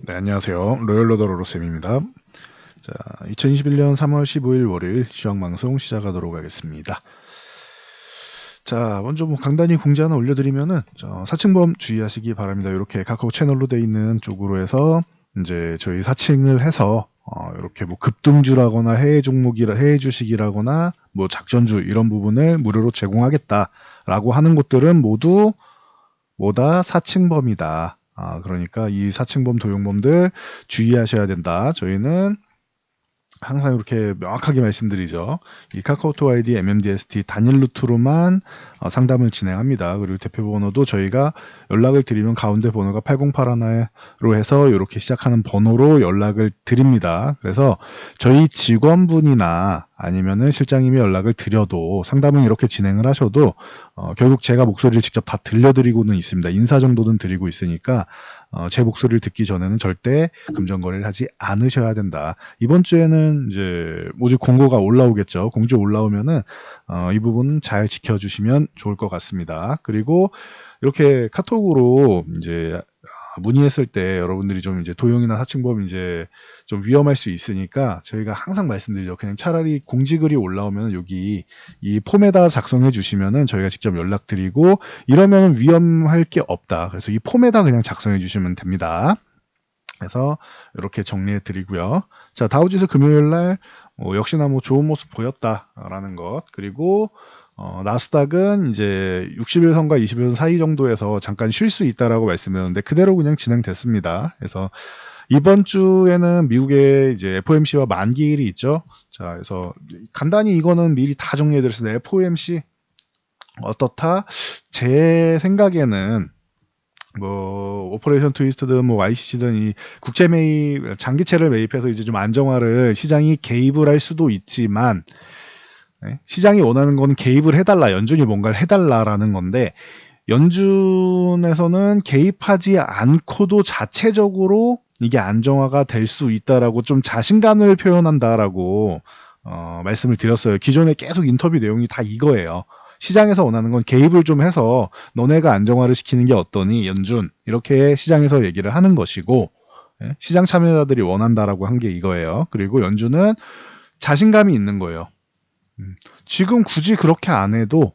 네, 안녕하세요. 로열러더로로쌤입니다. 자, 2021년 3월 15일 월요일 시황방송 시작하도록 하겠습니다. 자, 먼저 간단히 공지 하나 올려드리면은, 사칭범 주의하시기 바랍니다. 이렇게 카카오 채널로 돼 있는 쪽으로 해서, 이제 저희 사칭을 해서, 이렇게 급등주라거나 해외 주식이라거나, 작전주 이런 부분을 무료로 제공하겠다라고 하는 곳들은 모두 뭐다? 사칭범이다. 그러니까 이 사칭범, 도용범들 주의하셔야 된다. 저희는 항상 이렇게 명확하게 말씀드리죠. 이 카카오톡 아이디 MMDST 단일 루트로만 상담을 진행합니다. 그리고 대표 번호도 저희가 연락을 드리면 가운데 번호가 8081로 해서 이렇게 시작하는 번호로 연락을 드립니다. 그래서 저희 직원분이나 아니면은 실장님이 연락을 드려도 상담은 이렇게 진행을 하셔도 결국 제가 목소리를 직접 다 들려드리고는 있습니다. 인사 정도는 드리고 있으니까 제 목소리를 듣기 전에는 절대 금전거래를 하지 않으셔야 된다. 이번 주에는 이제 모집 공고가 올라오겠죠. 공지 올라오면은 이 부분 잘 지켜주시면 좋을 것 같습니다. 그리고 이렇게 카톡으로 이제 문의했을 때 여러분들이 좀 이제 도용이나 사칭범 이제 좀 위험할 수 있으니까 저희가 항상 말씀드리죠. 그냥 차라리 공지글이 올라오면 여기 이 폼에다 작성해 주시면은 저희가 직접 연락드리고 이러면 위험할 게 없다. 그래서 이 폼에다 그냥 작성해 주시면 됩니다. 그래서 이렇게 정리해 드리고요. 자, 다우지수 금요일 날 역시나 좋은 모습 보였다라는 것. 그리고 나스닥은 이제 60일선과 20일선 사이 정도에서 잠깐 쉴 수 있다라고 말씀드렸는데 그대로 그냥 진행됐습니다. 그래서 이번 주에는 미국의 이제 FOMC와 만기일이 있죠. 자, 그래서 간단히 이거는 미리 다 정리해드렸습니다. FOMC 어떻다? 제 생각에는 오퍼레이션 트위스트든 YCC든 이 국채 매입, 장기채를 매입해서 이제 좀 안정화를 시장이 개입을 할 수도 있지만, 네? 시장이 원하는 건 개입을 해달라, 연준이 뭔가를 해달라라는 건데, 연준에서는 개입하지 않고도 자체적으로 이게 안정화가 될 수 있다라고 좀 자신감을 표현한다라고 말씀을 드렸어요. 기존에 계속 인터뷰 내용이 다 이거예요. 시장에서 원하는 건 개입을 좀 해서 너네가 안정화를 시키는 게 어떠니 연준 이렇게 시장에서 얘기를 하는 것이고 시장 참여자들이 원한다라고 한 게 이거예요. 그리고 연준은 자신감이 있는 거예요. 지금 굳이 그렇게 안 해도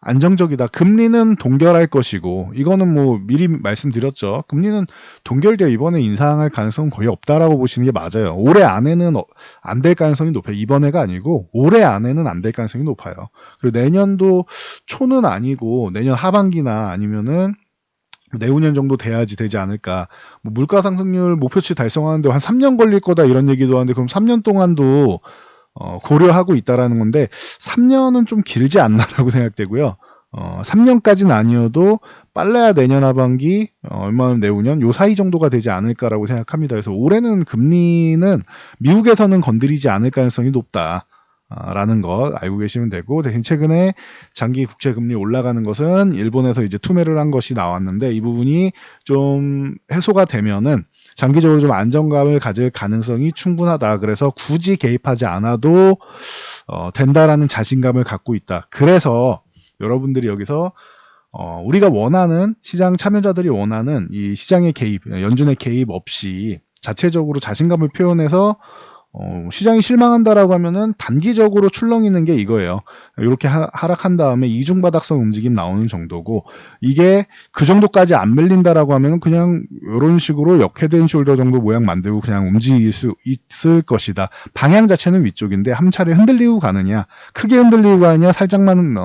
안정적이다. 금리는 동결할 것이고 이거는 미리 말씀드렸죠. 금리는 동결되어 이번에 인상할 가능성은 거의 없다라고 보시는 게 맞아요. 올해 안에는 안 될 가능성이 높아요. 이번 해가 아니고 올해 안에는 안 될 가능성이 높아요. 그리고 내년도 초는 아니고 내년 하반기나 아니면은 내후년 정도 돼야지 되지 않을까. 물가 상승률 목표치 달성하는데 한 3년 걸릴 거다 이런 얘기도 하는데 그럼 3년 동안도 고려하고 있다라는 건데 3년은 좀 길지 않나라고 생각되고요. 3년까지는 아니어도 빨라야 내년 하반기, 얼마나 내후년 요 사이 정도가 되지 않을까라고 생각합니다. 그래서 올해는 금리는 미국에서는 건드리지 않을 가능성이 높다. 라는 것 알고 계시면 되고 대신 최근에 장기 국채 금리 올라가는 것은 일본에서 이제 투매를 한 것이 나왔는데 이 부분이 좀 해소가 되면은 장기적으로 좀 안정감을 가질 가능성이 충분하다. 그래서 굳이 개입하지 않아도 된다라는 자신감을 갖고 있다. 그래서 여러분들이 여기서 우리가 원하는 시장 참여자들이 원하는 이 시장의 개입, 연준의 개입 없이 자체적으로 자신감을 표현해서 시장이 실망한다라고 하면은 단기적으로 출렁이는 게 이거예요. 이렇게 하락한 다음에 이중바닥성 움직임 나오는 정도고 이게 그 정도까지 안 밀린다라고 하면은 그냥 이런 식으로 역헤드앤 숄더 정도 모양 만들고 그냥 움직일 수 있을 것이다. 방향 자체는 위쪽인데 한 차례 흔들리고 가느냐, 크게 흔들리고 가느냐, 살짝만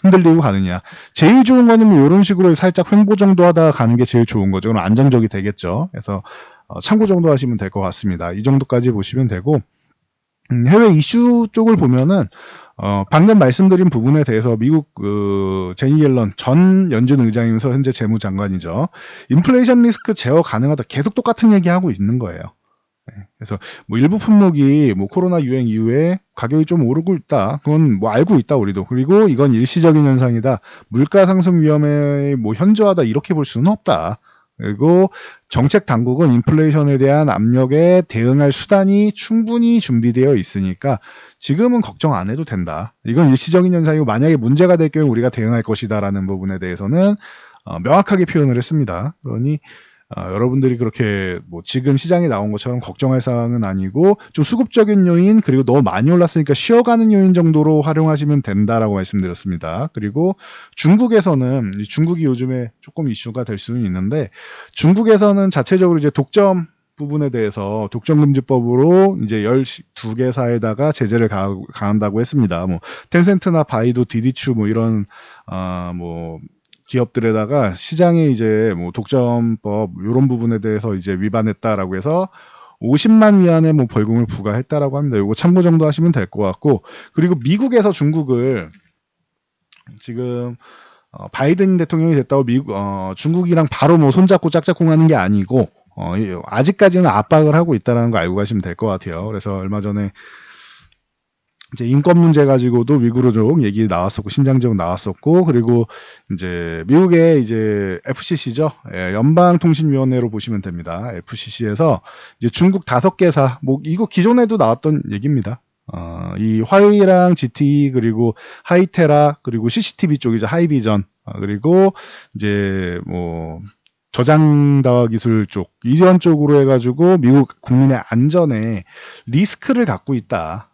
흔들리고 가느냐. 제일 좋은 거는 이런 식으로 살짝 횡보 정도 하다가 가는 게 제일 좋은 거죠. 그럼 안정적이 되겠죠. 그래서 참고 정도 하시면 될 것 같습니다. 이 정도까지 보시면 되고 해외 이슈 쪽을 보면은 방금 말씀드린 부분에 대해서 미국 제니 옐런 전 연준 의장이면서 현재 재무장관이죠. 인플레이션 리스크 제어 가능하다. 계속 똑같은 얘기하고 있는 거예요. 그래서 일부 품목이 코로나 유행 이후에 가격이 좀 오르고 있다. 그건 알고 있다 우리도. 그리고 이건 일시적인 현상이다. 물가 상승 위험에 현저하다 이렇게 볼 수는 없다. 그리고 정책 당국은 인플레이션에 대한 압력에 대응할 수단이 충분히 준비되어 있으니까 지금은 걱정 안 해도 된다. 이건 일시적인 현상이고 만약에 문제가 될 경우 우리가 대응할 것이다라는 부분에 대해서는 명확하게 표현을 했습니다. 그러니 여러분들이 그렇게 뭐 지금 시장에 나온 것처럼 걱정할 사항은 아니고 좀 수급적인 요인 그리고 너무 많이 올랐으니까 쉬어가는 요인 정도로 활용하시면 된다라고 말씀드렸습니다. 그리고 중국에서는 중국이 요즘에 조금 이슈가 될 수는 있는데 중국에서는 자체적으로 이제 독점 부분에 대해서 독점금지법으로 이제 12개사에다가 제재를 가한다고 했습니다. 뭐 텐센트나 바이두, 디디추 뭐 이런 뭐 기업들에다가 시장에 이제 뭐 독점법 이런 부분에 대해서 이제 위반했다라고 해서 50만 위안의 뭐 벌금을 부과했다라고 합니다. 이거 참고 정도 하시면 될 것 같고 그리고 미국에서 중국을 지금 바이든 대통령이 됐다고 중국이랑 바로 뭐 손잡고 짝짝꿍하는 게 아니고 아직까지는 압박을 하고 있다는 거 알고 가시면 될 것 같아요. 그래서 얼마 전에 이제 인권 문제 가지고도 위구르족 얘기 나왔었고 신장 지역 나왔었고 그리고 이제 미국의 이제 FCC죠. 예, 연방통신위원회로 보시면 됩니다. FCC에서 이제 중국 5개사 뭐 이거 기존에도 나왔던 얘기입니다. 이 화웨이랑 GTE 그리고 하이테라 그리고 CCTV 쪽이죠. 하이비전 그리고 이제 뭐 저장다화 기술 쪽 이런 쪽으로 해가지고 미국 국민의 안전에 리스크를 갖고 있다.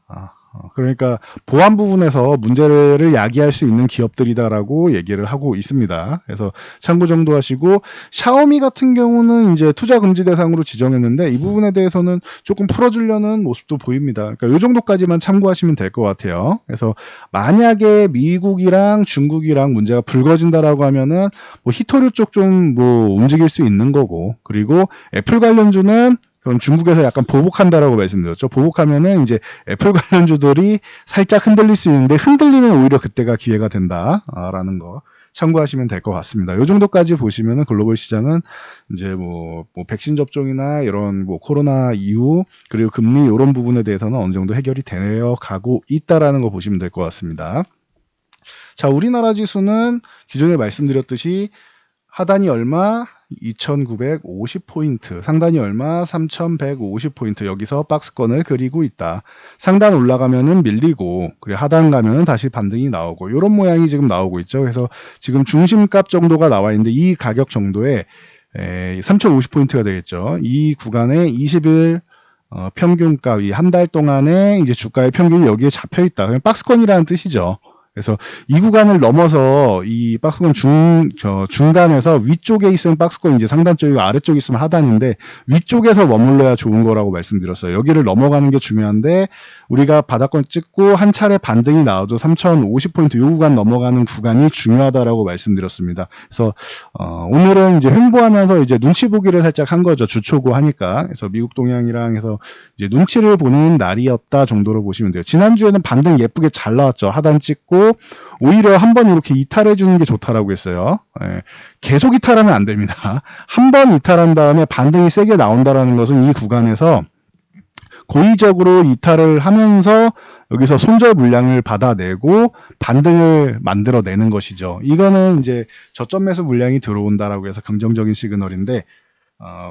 그러니까 보안 부분에서 문제를 야기할 수 있는 기업들이다라고 얘기를 하고 있습니다. 그래서 참고 정도 하시고 샤오미 같은 경우는 이제 투자 금지 대상으로 지정했는데 이 부분에 대해서는 조금 풀어주려는 모습도 보입니다. 그러니까 이 정도까지만 참고하시면 될 것 같아요. 그래서 만약에 미국이랑 중국이랑 문제가 불거진다라고 하면은 뭐 히토류 쪽 좀 뭐 움직일 수 있는 거고 그리고 애플 관련주는 그럼 중국에서 약간 보복한다라고 말씀드렸죠. 보복하면은 이제 애플 관련주들이 살짝 흔들릴 수 있는데 흔들리면 오히려 그때가 기회가 된다라는 거 참고하시면 될 것 같습니다. 이 정도까지 보시면은 글로벌 시장은 이제 뭐 백신 접종이나 이런 뭐 코로나 이후 그리고 금리 이런 부분에 대해서는 어느 정도 해결이 되어 가고 있다라는 거 보시면 될 것 같습니다. 자, 우리나라 지수는 기존에 말씀드렸듯이 하단이 얼마? 2950포인트, 상단이 얼마? 3150포인트. 여기서 박스권을 그리고 있다. 상단 올라가면은 밀리고, 그리고 하단 가면은 다시 반등이 나오고, 이런 모양이 지금 나오고 있죠. 그래서 지금 중심값 정도가 나와 있는데, 이 가격 정도에 3050포인트가 되겠죠. 이 구간에 20일 평균값, 이 한 달 동안에 이제 주가의 평균이 여기에 잡혀 있다. 그냥 박스권이라는 뜻이죠. 그래서 이 구간을 넘어서 이 박스권 중간에서 위쪽에 있으면 박스권 이제 상단 쪽이고 아래쪽에 있으면 하단인데 위쪽에서 머물러야 좋은 거라고 말씀드렸어요. 여기를 넘어가는 게 중요한데 우리가 바닥권 찍고 한 차례 반등이 나와도 3050포인트 이 구간 넘어가는 구간이 중요하다라고 말씀드렸습니다. 그래서 오늘은 이제 횡보하면서 이제 눈치 보기를 살짝 한 거죠. 주초고 하니까. 그래서 미국 동향이랑 해서 이제 눈치를 보는 날이었다 정도로 보시면 돼요. 지난주에는 반등 예쁘게 잘 나왔죠. 하단 찍고 오히려 한번 이렇게 이탈해 주는 게 좋다라고 했어요. 예, 계속 이탈하면 안 됩니다. 한 번 이탈한 다음에 반등이 세게 나온다라는 것은 이 구간에서 고의적으로 이탈을 하면서 여기서 손절 물량을 받아내고 반등을 만들어내는 것이죠. 이거는 이제 저점 매수 물량이 들어온다라고 해서 긍정적인 시그널인데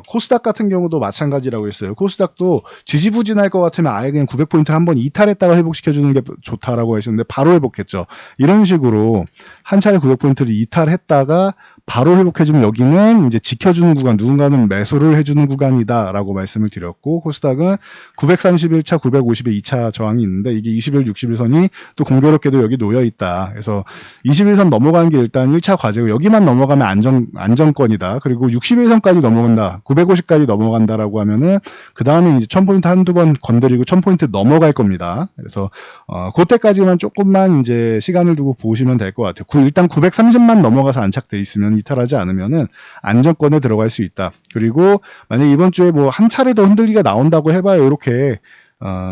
코스닥 같은 경우도 마찬가지라고 했어요. 코스닥도 지지부진할 것 같으면 아예 그냥 900포인트를 한번 이탈했다가 회복시켜주는 게 좋다라고 하셨는데 바로 회복했죠. 이런 식으로 한 차례 900포인트를 이탈했다가 바로 회복해주면 여기는 이제 지켜주는 구간, 누군가는 매수를 해주는 구간이다라고 말씀을 드렸고 코스닥은 931차, 950의 2차 저항이 있는데 이게 20일, 60일 선이 또 공교롭게도 여기 놓여 있다. 그래서 21선 넘어가는 게 일단 1차 과제고 여기만 넘어가면 안정권이다. 그리고 61선까지 넘어간다. 950까지 넘어간다라고 하면은 그 다음에 이제 1000포인트 한두 번 건드리고 1000포인트 넘어갈 겁니다. 그래서 그때까지만 조금만 이제 시간을 두고 보시면 될 것 같아요. 일단 930만 넘어가서 안착돼 있으면 이탈하지 않으면은 안정권에 들어갈 수 있다. 그리고 만약 이번 주에 뭐 한 차례 더 흔들리가 나온다고 해봐요. 이렇게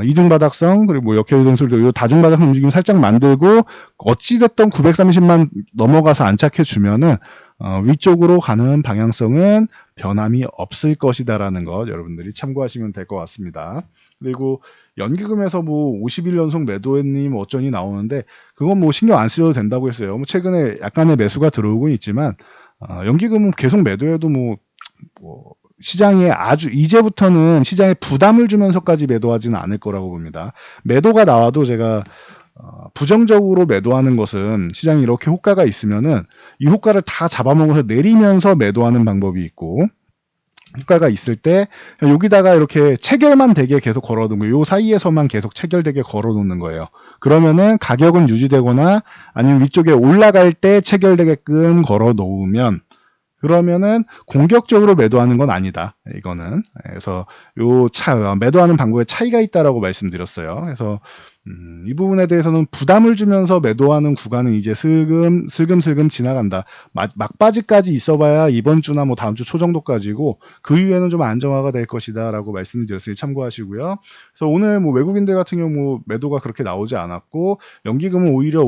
이중바닥성 그리고 뭐 역회유동술도 이 다중바닥성 움직임 살짝 만들고 어찌됐던 930만 넘어가서 안착해 주면은 위쪽으로 가는 방향성은 변함이 없을 것이다라는 것 여러분들이 참고하시면 될 것 같습니다. 그리고 연기금에서 뭐 50일 연속 매도했님 어쩌니 나오는데 그건 뭐 신경 안 쓰셔도 된다고 했어요. 뭐 최근에 약간의 매수가 들어오고 있지만 연기금은 계속 매도해도 뭐 시장에 이제부터는 시장에 부담을 주면서까지 매도하지는 않을 거라고 봅니다. 매도가 나와도 제가 부정적으로 매도하는 것은 시장이 이렇게 호가가 있으면은 이 호가를 다 잡아먹어서 내리면서 매도하는 방법이 있고 호가가 있을 때 여기다가 이렇게 체결만 되게 계속 걸어놓은 거예요. 요 사이에서만 계속 체결되게 걸어놓는 거예요. 그러면은 가격은 유지되거나 아니면 위쪽에 올라갈 때 체결되게끔 걸어놓으면 그러면은 공격적으로 매도하는 건 아니다. 이거는. 그래서 매도하는 방법에 차이가 있다라고 말씀드렸어요. 그래서 이 부분에 대해서는 부담을 주면서 매도하는 구간은 이제 슬금슬금 지나간다. 막바지까지 있어봐야 이번 주나 뭐 다음 주 초 정도까지고 그 이후에는 좀 안정화가 될 것이다라고 말씀을 드렸으니 참고하시고요. 그래서 오늘 뭐 외국인들 같은 경우 뭐 매도가 그렇게 나오지 않았고 연기금은 오히려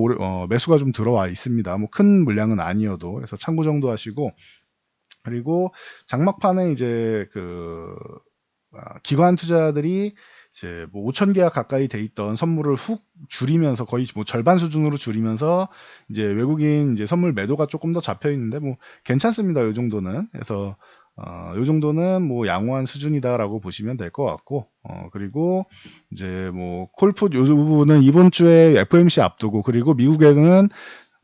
매수가 좀 들어와 있습니다. 뭐 큰 물량은 아니어도 그래서 참고 정도 하시고 그리고 장막판에 이제 기관 투자들이 이제 뭐 5천 계약 가까이 돼 있던 선물을 훅 줄이면서 거의 뭐 절반 수준으로 줄이면서 이제 외국인 이제 선물 매도가 조금 더 잡혀 있는데 뭐 괜찮습니다. 요 정도는. 그래서 요 정도는 뭐 양호한 수준이다라고 보시면 될 것 같고 그리고 이제 뭐 콜풋 요 부분은 이번 주에 FOMC 앞두고 그리고 미국에는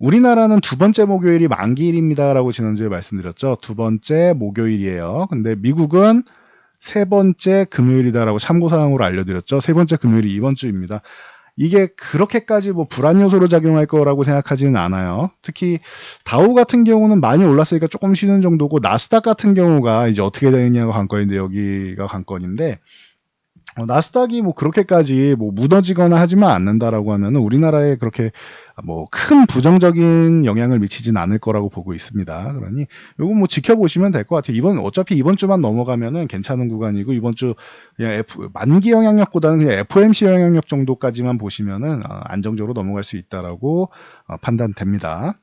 우리나라는 두 번째 목요일이 만기일입니다라고 지난주에 말씀드렸죠. 두 번째 목요일이에요. 근데 미국은 세 번째 금요일이다라고 참고사항으로 알려드렸죠. 세 번째 금요일이 이번 주입니다. 이게 그렇게까지 뭐 불안 요소로 작용할 거라고 생각하지는 않아요. 특히 다우 같은 경우는 많이 올랐으니까 조금 쉬는 정도고 나스닥 같은 경우가 이제 어떻게 되느냐가 관건인데 여기가 관건인데 나스닥이 뭐 그렇게까지 뭐 무너지거나 하지만 않는다라고 하면은 우리나라에 그렇게 뭐 큰 부정적인 영향을 미치진 않을 거라고 보고 있습니다. 그러니 요거 뭐 지켜보시면 될 것 같아요. 어차피 이번 주만 넘어가면은 괜찮은 구간이고 이번 주 그냥 만기 영향력보다는 그냥 FOMC 영향력 정도까지만 보시면은 안정적으로 넘어갈 수 있다라고 판단됩니다.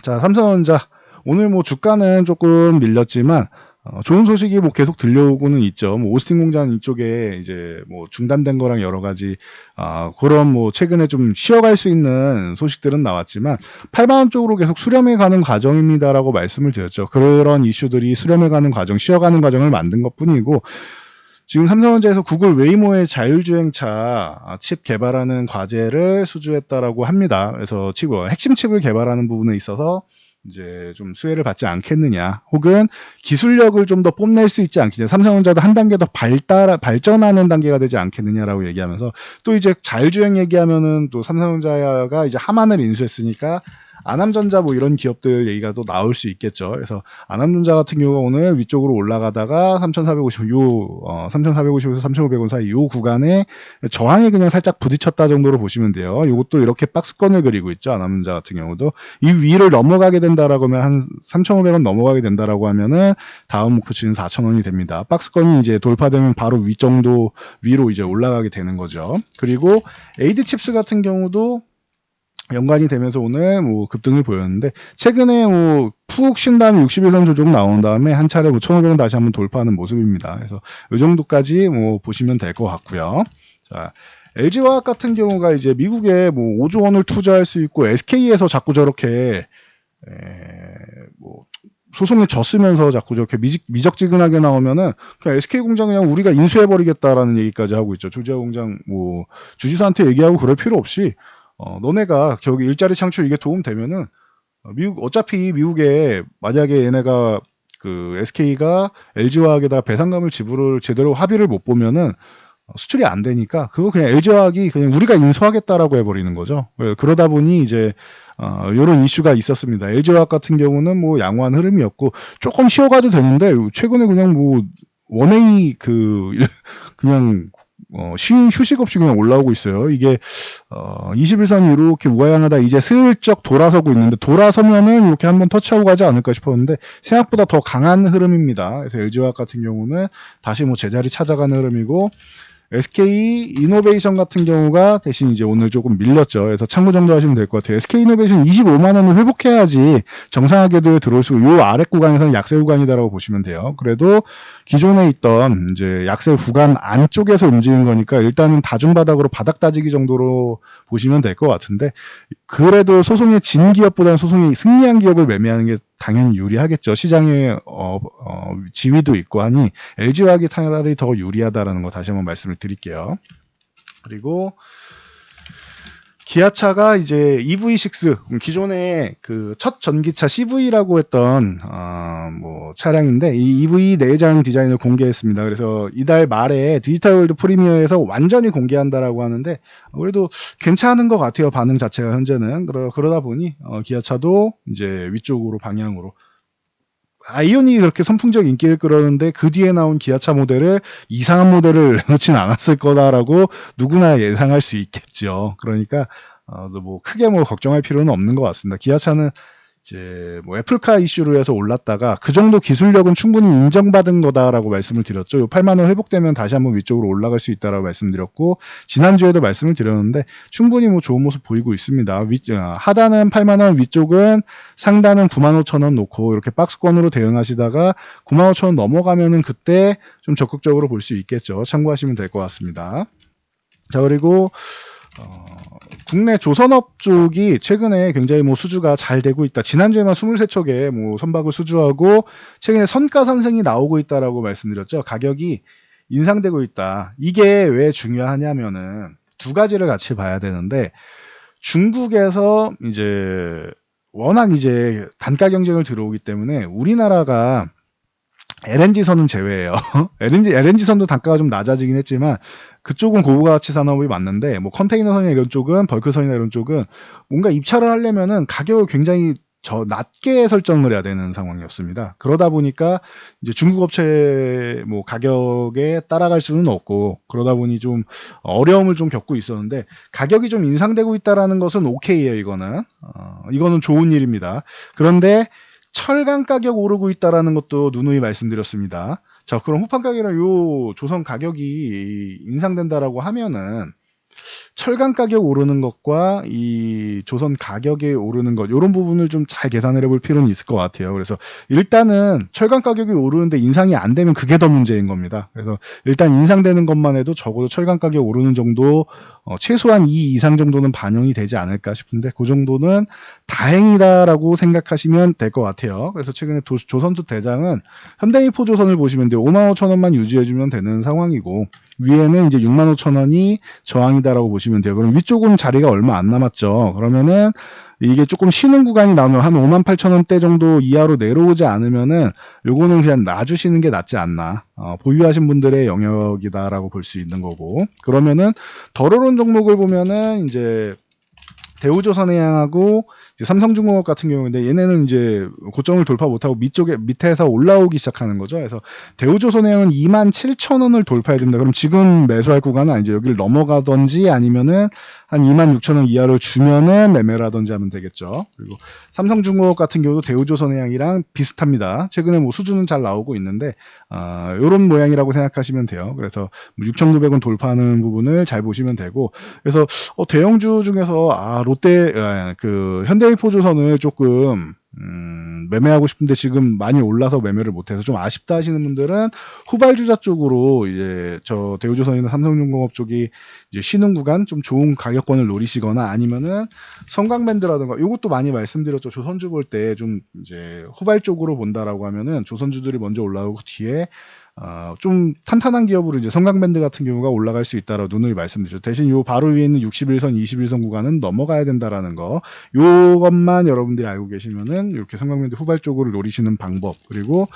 자, 삼성전자 오늘 뭐 주가는 조금 밀렸지만 좋은 소식이 뭐 계속 들려오고는 있죠. 뭐 오스틴 공장 이쪽에 이제 뭐 중단된 거랑 여러 가지 그런 뭐 최근에 좀 쉬어갈 수 있는 소식들은 나왔지만 8만 원 쪽으로 계속 수렴해 가는 과정입니다라고 말씀을 드렸죠. 그런 이슈들이 수렴해 가는 과정, 쉬어가는 과정을 만든 것뿐이고 지금 삼성전자에서 구글 웨이모의 자율주행차 칩 개발하는 과제를 수주했다라고 합니다. 그래서 핵심 칩을 개발하는 부분에 있어서 이제 좀 수혜를 받지 않겠느냐, 혹은 기술력을 좀 더 뽐낼 수 있지 않겠느냐, 삼성전자도 한 단계 더 발전하는 단계가 되지 않겠느냐라고 얘기하면서 또 이제 자율주행 얘기하면은 또 삼성전자가 이제 하만을 인수했으니까 아남전자 뭐 이런 기업들 얘기가 또 나올 수 있겠죠. 그래서 아남전자 같은 경우가 오늘 위쪽으로 올라가다가 3,450에서 3,500원 사이 요 구간에 저항에 그냥 살짝 부딪혔다 정도로 보시면 돼요. 이것도 이렇게 박스권을 그리고 있죠. 아남전자 같은 경우도 이 위를 넘어가게 된다라고 하면 한 3,500원 넘어가게 된다라고 하면은 다음 목표치는 4,000원이 됩니다. 박스권이 이제 돌파되면 바로 위 정도 위로 이제 올라가게 되는 거죠. 그리고 에이드칩스 같은 경우도 연관이 되면서 오늘 뭐 급등을 보였는데 최근에 뭐 푹 쉰 다음에 61선 조정 나온 다음에 한 차례 뭐 1,500원 다시 한번 돌파하는 모습입니다. 그래서 이 정도까지 뭐 보시면 될 것 같고요. 자, LG화학 같은 경우가 이제 미국에 뭐 5조 원을 투자할 수 있고 SK에서 자꾸 저렇게 뭐 소송에 졌으면서 자꾸 저렇게 미적지근하게 나오면은 그냥 SK 공장 그냥 우리가 인수해버리겠다라는 얘기까지 하고 있죠. 조지아 공장 뭐 주지사한테 얘기하고 그럴 필요 없이 너네가 저기 일자리 창출 이게 도움되면은 어차피 미국에 만약에 얘네가 SK가 LG화학에다 배상금을 지불을 제대로 합의를 못 보면은 수출이 안 되니까 그거 그냥 LG화학이 그냥 우리가 인수하겠다라고 해버리는 거죠. 그러다 보니 이제 이런 이슈가 있었습니다. LG화학 같은 경우는 뭐 양호한 흐름이었고 조금 쉬어가도 되는데 최근에 그냥 뭐 원웨이 그냥 휴식 없이 그냥 올라오고 있어요. 이게 21선이 이렇게 우하향하다 이제 슬쩍 돌아서고 있는데 돌아서면은 이렇게 한번 터치하고 가지 않을까 싶었는데 생각보다 더 강한 흐름입니다. 그래서 LG화학 같은 경우는 다시 뭐 제자리 찾아가는 흐름이고 SK 이노베이션 같은 경우가 대신 이제 오늘 조금 밀렸죠. 그래서 참고 정도 하시면 될 것 같아요. SK 이노베이션 25만 원을 회복해야지 정상하게도 들어올 수 있고 요 아래 구간에서는 약세 구간이다라고 보시면 돼요. 그래도 기존에 있던 이제 약세 구간 안쪽에서 움직이는 거니까 일단은 다중바닥으로 바닥 따지기 정도로 보시면 될 것 같은데 그래도 소송에 진 기업보다는 소송에 승리한 기업을 매매하는 게 당연히 유리하겠죠. 시장에 지위도 있고 하니 LG화학이 차라리 더 유리하다라는 거 다시 한번 말씀을 드릴게요. 그리고 기아차가 이제 EV6 기존에 그 첫 전기차 CV라고 했던 뭐 차량인데 이 EV 내장 디자인을 공개했습니다. 그래서 이달 말에 디지털 월드 프리미어에서 완전히 공개한다라고 하는데 그래도 괜찮은 것 같아요. 반응 자체가 현재는 그러다 보니 기아차도 이제 위쪽으로 방향으로 아이온이 그렇게 선풍적 인기를 끌었는데 그 뒤에 나온 기아차 모델을 이상한 모델을 내놓진 않았을 거다라고 누구나 예상할 수 있겠죠. 그러니까 뭐 크게 뭐 걱정할 필요는 없는 것 같습니다. 기아차는 이제 뭐 애플카 이슈로 해서 올랐다가 그 정도 기술력은 충분히 인정받은 거다라고 말씀을 드렸죠. 요 8만 원 회복되면 다시 한번 위쪽으로 올라갈 수 있다라고 말씀드렸고 지난주에도 말씀을 드렸는데 충분히 뭐 좋은 모습 보이고 있습니다. 하단은 8만 원, 위쪽은 상단은 9만 5천 원 놓고 이렇게 박스권으로 대응하시다가 9만 5천 원 넘어가면은 그때 좀 적극적으로 볼 수 있겠죠. 참고하시면 될 것 같습니다. 자, 그리고 국내 조선업 쪽이 최근에 굉장히 뭐 수주가 잘 되고 있다. 지난주에만 23척에 뭐 선박을 수주하고 최근에 선가상승이 나오고 있다라고 말씀드렸죠. 가격이 인상되고 있다. 이게 왜 중요하냐면은 두 가지를 같이 봐야 되는데 중국에서 이제 워낙 이제 단가 경쟁을 들어오기 때문에 우리나라가 LNG선은 제외예요. LNG선도 단가가 좀 낮아지긴 했지만 그쪽은 고부가치 산업이 맞는데 뭐 컨테이너선이나 이런 쪽은 벌크선이나 이런 쪽은 뭔가 입찰을 하려면은 가격을 굉장히 낮게 설정을 해야 되는 상황이었습니다. 그러다 보니까 이제 중국 업체 뭐 가격에 따라갈 수는 없고 그러다 보니 좀 어려움을 좀 겪고 있었는데 가격이 좀 인상되고 있다라는 것은 오케이예요. 이거는 좋은 일입니다. 그런데 철강 가격 오르고 있다라는 것도 누누이 말씀드렸습니다. 자, 그럼 후판 가격이랑 요 조선 가격이 인상된다라고 하면은 철강 가격 오르는 것과 이 조선 가격이 오르는 것 이런 부분을 좀 잘 계산을 해볼 필요는 있을 것 같아요. 그래서 일단은 철강 가격이 오르는데 인상이 안 되면 그게 더 문제인 겁니다. 그래서 일단 인상되는 것만 해도 적어도 철강 가격 오르는 정도 최소한 2 이상 정도는 반영이 되지 않을까 싶은데 그 정도는 다행이다라고 생각하시면 될 것 같아요. 그래서 최근에 조선주 대장은 현대이포조선을 보시면 돼요. 5만 5천 원만 유지해주면 되는 상황이고 위에는 이제 6만 5천 원이 저항이다라고 보시면 돼요. 그럼 위쪽은 자리가 얼마 안 남았죠. 그러면은 이게 조금 쉬는 구간이 나오면 한 5만 8천 원대 정도 이하로 내려오지 않으면은 요거는 그냥 놔주시는 게 낫지 않나. 보유하신 분들의 영역이다라고 볼 수 있는 거고. 그러면은 덜 오른 종목을 보면은 이제 대우조선해양하고 삼성중공업 같은 경우인데 얘네는 이제 고점을 돌파 못하고 밑에서 올라오기 시작하는 거죠. 그래서 대우조선해양은 27,000원을 돌파해야 된다. 그럼 지금 매수할 구간은 아니죠. 여기를 넘어가든지 아니면은 한 26,000원 이하로 주면은 매매라든지 하면 되겠죠. 그리고 삼성중공업 같은 경우도 대우조선해양이랑 비슷합니다. 최근에 뭐 수주는 잘 나오고 있는데 이런 모양이라고 생각하시면 돼요. 그래서 6,900원 돌파하는 부분을 잘 보시면 되고 그래서 대형주 중에서 롯데 그 현대해포조선을 조금 매매하고 싶은데 지금 많이 올라서 매매를 못해서 좀 아쉽다 하시는 분들은 후발주자 쪽으로 이제 저 대우조선이나 삼성중공업 쪽이 이제 쉬는 구간 좀 좋은 가격권을 노리시거나 아니면은 성강밴드라든가 이것도 많이 말씀드렸죠. 조선주 볼 때 좀 이제 후발 쪽으로 본다라고 하면은 조선주들이 먼저 올라오고 뒤에 좀 탄탄한 기업으로 이제 성강밴드 같은 경우가 올라갈 수 있다라고 누누이 말씀드렸죠. 대신 요 바로 위에 있는 61선, 21선 구간은 넘어가야 된다라는 거. 요것만 여러분들이 알고 계시면은 이렇게 성강밴드 후발 쪽으로 노리시는 방법. 그리고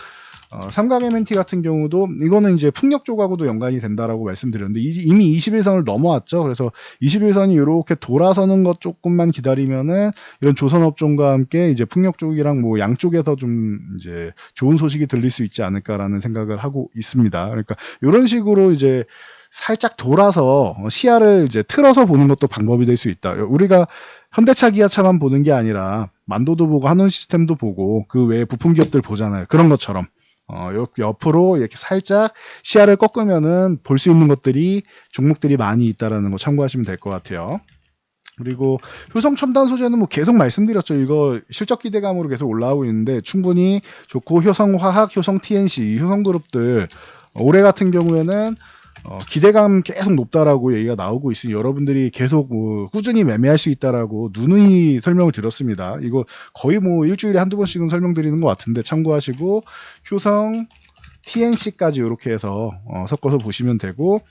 삼각 MNT 같은 경우도 이거는 이제 풍력 쪽하고도 연관이 된다라고 말씀드렸는데 이미 21선을 넘어왔죠. 그래서 21선이 이렇게 돌아서는 것 조금만 기다리면은 이런 조선업종과 함께 이제 풍력 쪽이랑 뭐 양쪽에서 좀 이제 좋은 소식이 들릴 수 있지 않을까라는 생각을 하고 있습니다. 그러니까 이런 식으로 이제 살짝 돌아서 시야를 이제 틀어서 보는 것도 방법이 될 수 있다. 우리가 현대차, 기아차만 보는 게 아니라 만도도 보고 한원 시스템도 보고 그 외에 부품 기업들 보잖아요. 그런 것처럼 옆으로 이렇게 살짝 시야를 꺾으면은 볼 수 있는 것들이 종목들이 많이 있다라는 거 참고하시면 될 것 같아요. 그리고 효성 첨단 소재는 뭐 계속 말씀드렸죠. 이거 실적 기대감으로 계속 올라오고 있는데 충분히 좋고 효성화학, 효성 TNC, 효성그룹들 올해 같은 경우에는 기대감 계속 높다라고 얘기가 나오고 있으니 여러분들이 계속 꾸준히 매매할 수 있다라고 누누이 설명을 드렸습니다. 이거 거의 뭐 일주일에 한두 번씩은 설명드리는 것 같은데 참고하시고 효성 TNC까지 이렇게 해서 섞어서 보시면 되고,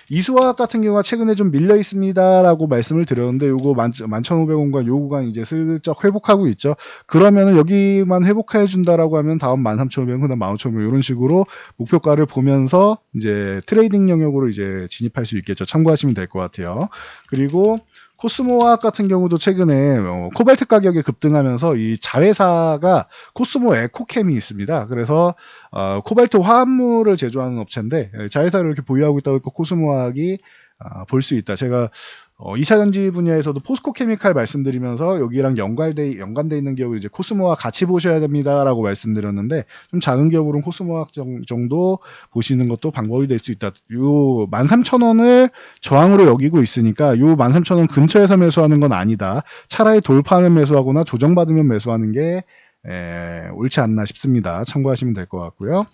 이수화학 같은 경우가 최근에 좀 밀려 있습니다라고 말씀을 드렸는데, 요거 11,500원과 요 구간 이제 슬쩍 회복하고 있죠. 그러면은 여기만 회복해 준다라고 하면 다음 13,500원, 그다음 15,500원 이런 식으로 목표가를 보면서 이제 트레이딩 영역으로 이제 진입할 수 있겠죠. 참고하시면 될 것 같아요. 그리고 코스모화학 같은 경우도 최근에 코발트 가격이 급등하면서 이 자회사가 코스모 에코캠이 있습니다. 그래서 코발트 화합물을 제조하는 업체인데 자회사를 이렇게 보유하고 있다 보니까 코스모화학이 볼 수 있다. 제가 2차 전지 분야에서도 포스코 케미칼 말씀드리면서 여기랑 연관돼 있는 기업을 이제 코스모와 같이 보셔야 됩니다라고 말씀드렸는데, 좀 작은 기업으로는 코스모학 정도 보시는 것도 방법이 될 수 있다. 요 13,000원을 저항으로 여기고 있으니까 요 13,000원 근처에서 매수하는 건 아니다. 차라리 돌파하면 매수하거나 조정받으면 매수하는 게 옳지 않나 싶습니다. 참고하시면 될 것 같고요.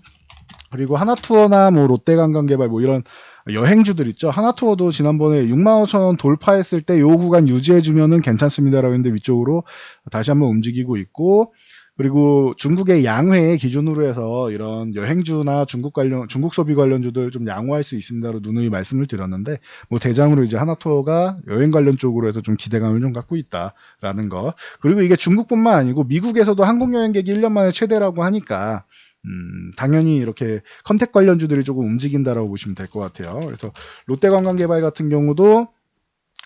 그리고 하나투어나 뭐 롯데관광개발 뭐 이런 여행주들 있죠. 하나투어도 지난번에 65,000원 돌파했을 때 요 구간 유지해주면은 괜찮습니다라고 했는데 위쪽으로 다시 한번 움직이고 있고, 그리고 중국의 양회 기준으로 해서 이런 여행주나 중국 소비 관련주들 좀 양호할 수 있습니다로 누누이 말씀을 드렸는데, 뭐 대장으로 이제 하나투어가 여행 관련 쪽으로 해서 좀 기대감을 좀 갖고 있다라는 거. 그리고 이게 중국뿐만 아니고 미국에서도 항공 여행객이 1년 만에 최대라고 하니까 당연히 이렇게 컨택 관련주들이 조금 움직인다라고 보시면 될 것 같아요. 그래서 롯데관광개발 같은 경우도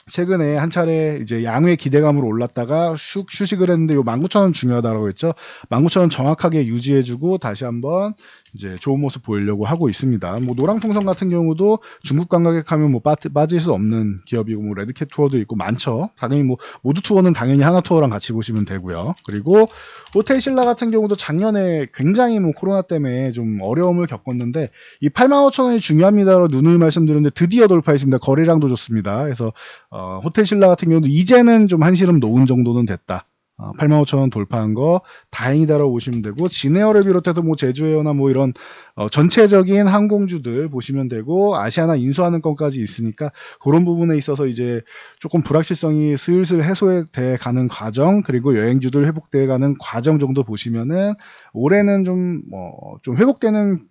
최근에 한 차례 이제 양회 기대감으로 올랐다가 휴식을 했는데 요 19,000원 중요하다라고 했죠. 19,000원 정확하게 유지해주고 다시 한번 이제 좋은 모습 보이려고 하고 있습니다. 뭐 노랑풍선 같은 경우도 중국 관광객 하면 뭐 빠질 수 없는 기업이고, 뭐 레드캣 투어도 있고 많죠. 당연히 뭐 모두 투어는 당연히 하나 투어랑 같이 보시면 되고요. 그리고 호텔 신라 같은 경우도 작년에 굉장히 뭐 코로나 때문에 좀 어려움을 겪었는데 이 85,000원이 중요합니다로 누누이 말씀드렸는데 드디어 돌파했습니다. 거래량도 좋습니다. 그래서 호텔 신라 같은 경우도 이제는 좀 한시름 놓은 정도는 됐다. 85,000원 돌파한 거 다행이다라고 보시면 되고, 진에어를 비롯해서 뭐 제주에어나 뭐 이런 전체적인 항공주들 보시면 되고, 아시아나 인수하는 건까지 있으니까 그런 부분에 있어서 이제 조금 불확실성이 슬슬 해소돼 가는 과정, 그리고 여행주들 회복돼 가는 과정 정도 보시면은 올해는 좀 회복되는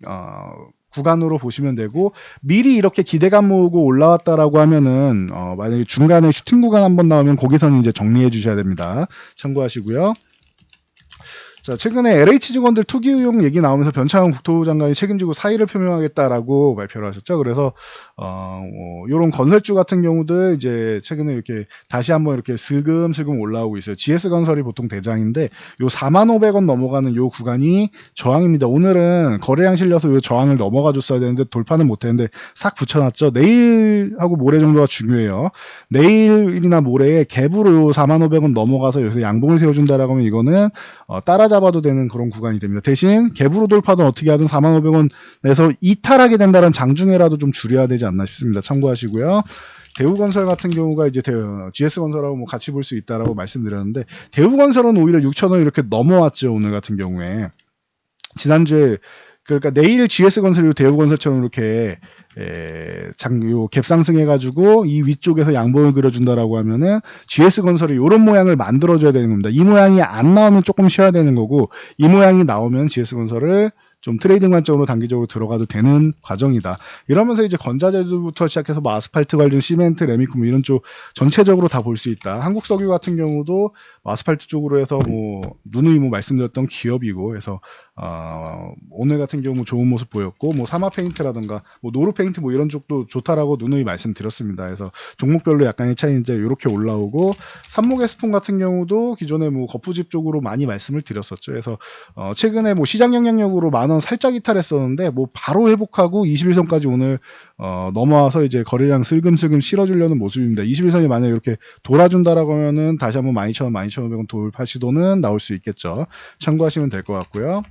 구간으로 보시면 되고, 미리 이렇게 기대감 모으고 올라왔다라고 하면은 만약에 중간에 슈팅 구간 한번 나오면 거기서는 이제 정리해 주셔야 됩니다. 참고하시고요. 자, 최근에 LH 직원들 투기 의혹 얘기 나오면서 변창흠 국토부 장관이 책임지고 사의를 표명하겠다라고 발표를 하셨죠. 그래서 이런 건설주 같은 경우들 이제 최근에 이렇게 다시 한번 이렇게 슬금슬금 올라오고 있어요. GS건설이 보통 대장인데 요 45,000원 넘어가는 요 구간이 저항입니다. 오늘은 거래량 실려서 요 저항을 넘어가 줬어야 되는데 돌파는 못했는데 싹 붙여놨죠. 내일하고 모레 정도가 중요해요. 내일이나 모레에 갭으로 요 45,000원 넘어가서 여기서 양봉을 세워준다라고 하면 이거는 따라잡아도 되는 그런 구간이 됩니다. 대신 갭으로 돌파든 어떻게 하든 45,000원에서 이탈하게 된다는 장중에라도 좀 줄여야 되지 않나 싶습니다. 참고하시고요. 대우건설 같은 경우가 이제 GS건설하고 뭐 같이 볼 수 있다라고 말씀드렸는데, 대우건설은 오히려 6,000원 이렇게 넘어왔죠. 오늘 같은 경우에. 지난주에 그러니까 내일 GS건설이 대우건설처럼 이렇게 요 갭상승해가지고 이 위쪽에서 양봉을 그려준다라고 하면은 GS건설이 이런 모양을 만들어줘야 되는 겁니다. 이 모양이 안 나오면 조금 쉬어야 되는 거고, 이 모양이 나오면 GS건설을 좀 트레이딩 관점으로 단기적으로 들어가도 되는 과정이다. 이러면서 이제 건자재들부터 시작해서 뭐 아스팔트 관련 시멘트, 레미콘 뭐 이런 쪽 전체적으로 다 볼 수 있다. 한국석유 같은 경우도 아스팔트 쪽으로 해서 뭐 누누이 뭐 말씀드렸던 기업이고, 해서 오늘 같은 경우 좋은 모습 보였고, 뭐 사마 페인트라던가 뭐 노루 페인트 뭐 이런 쪽도 좋다라고 누누이 말씀드렸습니다. 그래서 종목별로 약간의 차이 이제 이렇게 올라오고, 삼목에스폰 같은 경우도 기존에 뭐 거푸집 쪽으로 많이 말씀을 드렸었죠. 그래서 최근에 뭐 시장 영향력으로 10,000원 살짝 이탈했었는데 뭐 바로 회복하고 21선까지 오늘 넘어와서 이제 거래량 슬금슬금 실어주려는 모습입니다. 21선이 만약 이렇게 돌아준다라고 하면은 다시 한번 12,000원, 12,500원 돌파 시도는 나올 수 있겠죠. 참고하시면 될 것 같고요.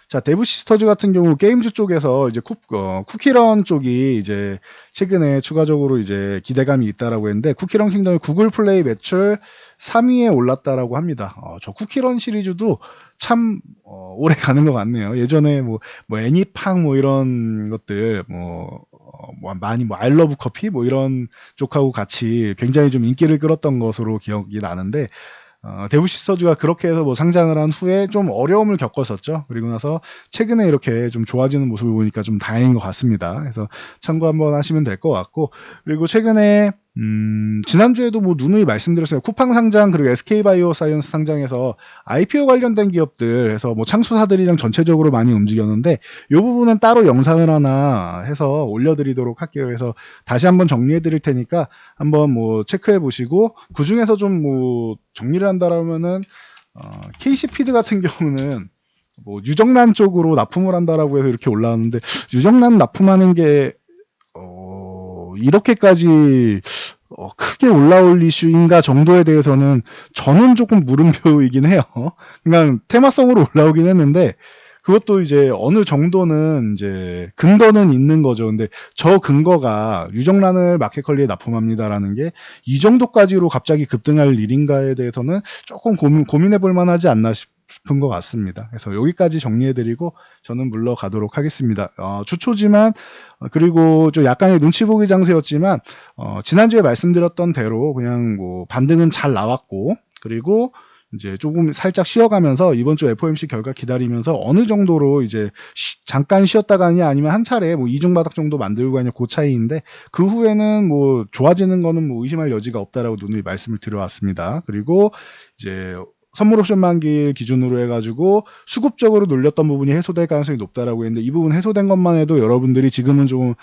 자, 데브시스터즈 같은 경우 게임주 쪽에서 이제 쿠키런 쪽이 이제 최근에 추가적으로 이제 기대감이 있다라고 했는데, 쿠키런 킹덤이 구글 플레이 매출 3위에 올랐다라고 합니다. 저 쿠키런 시리즈도 참 오래 가는 것 같네요. 예전에 뭐 애니팡 뭐 이런 것들 많이 뭐 아이러브 커피 뭐 이런 쪽하고 같이 굉장히 좀 인기를 끌었던 것으로 기억이 나는데, 대부 시스터즈가 그렇게 해서 뭐 상장을 한 후에 좀 어려움을 겪었었죠. 그리고 나서 최근에 이렇게 좀 좋아지는 모습을 보니까 좀 다행인 것 같습니다. 그래서 참고 한번 하시면 될 것 같고, 그리고 최근에 지난주에도 뭐 누누이 말씀드렸어요. 쿠팡 상장 그리고 SK바이오사이언스 상장에서 IPO 관련된 기업들 해서 뭐 창수사들이랑 전체적으로 많이 움직였는데 이 부분은 따로 영상을 하나 해서 올려드리도록 할게요. 그래서 다시 한번 정리해 드릴 테니까 한번 뭐 체크해 보시고, 그 중에서 좀 뭐 정리를 한다라면은 KC피드 같은 경우는 뭐 유정란 쪽으로 납품을 한다라고 해서 이렇게 올라왔는데, 유정란 납품하는 게 이렇게까지 크게 올라올 이슈인가 정도에 대해서는 저는 조금 물음표이긴 해요. 그냥 테마성으로 올라오긴 했는데, 그것도 이제 어느 정도는 이제 근거는 있는 거죠. 근데 저 근거가 유정란을 마켓컬리에 납품합니다라는 게 이 정도까지로 갑자기 급등할 일인가에 대해서는 조금 고민해 볼 만하지 않나 싶은 것 같습니다. 그래서 여기까지 정리해드리고 저는 물러가도록 하겠습니다. 주초지만 그리고 좀 약간의 눈치 보기 장세였지만 지난주에 말씀드렸던 대로 그냥 뭐 반등은 잘 나왔고, 그리고 이제 조금 살짝 쉬어가면서 이번 주 FOMC 결과 기다리면서 어느 정도로 이제 잠깐 쉬었다 가냐 아니면 한 차례 뭐 이중 바닥 정도 만들고 가냐 그 차이인데, 그 후에는 뭐 좋아지는 거는 뭐 의심할 여지가 없다라고 누누이 말씀을 드려왔습니다. 그리고 이제 선물 옵션 만기 기준으로 해가지고 수급적으로 눌렸던 부분이 해소될 가능성이 높다라고 했는데, 이 부분 해소된 것만 해도 여러분들이 지금은 좀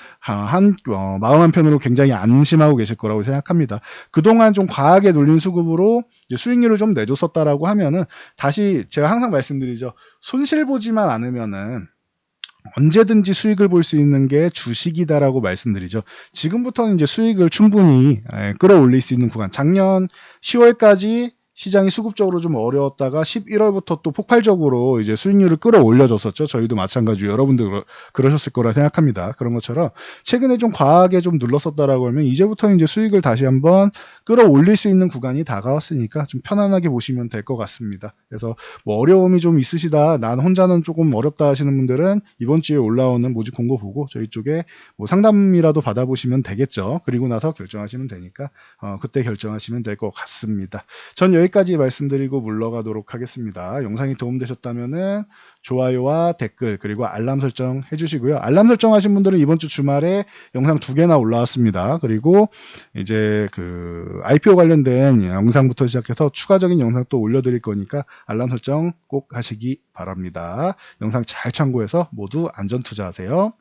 마음 한편으로 굉장히 안심하고 계실 거라고 생각합니다. 그동안 좀 과하게 눌린 수급으로 수익률을 좀 내줬었다라고 하면은, 다시 제가 항상 말씀드리죠. 손실 보지만 않으면은 언제든지 수익을 볼 수 있는 게 주식이다라고 말씀드리죠. 지금부터는 이제 수익을 충분히 끌어올릴 수 있는 구간. 작년 10월까지 시장이 수급적으로 좀 어려웠다가 11월부터 또 폭발적으로 이제 수익률을 끌어올려줬었죠. 저희도 마찬가지로 여러분들 그러셨을 거라 생각합니다. 그런 것처럼 최근에 좀 과하게 좀 눌렀었다라고 하면 이제부터 이제 수익을 다시 한번 끌어올릴 수 있는 구간이 다가왔으니까 좀 편안하게 보시면 될 것 같습니다. 그래서 뭐 어려움이 좀 있으시다, 난 혼자는 조금 어렵다 하시는 분들은 이번 주에 올라오는 모집 공고 보고 저희 쪽에 뭐 상담이라도 받아보시면 되겠죠. 그리고 나서 결정하시면 되니까 그때 결정하시면 될 것 같습니다. 전 여기까지 말씀드리고 물러가도록 하겠습니다. 영상이 도움되셨다면은 좋아요와 댓글 그리고 알람 설정 해주시고요. 알람 설정하신 분들은 이번 주 주말에 영상 2개나 올라왔습니다. 그리고 이제 그 IPO 관련된 영상부터 시작해서 추가적인 영상 또 올려드릴 거니까 알람 설정 꼭 하시기 바랍니다. 영상 잘 참고해서 모두 안전 투자하세요.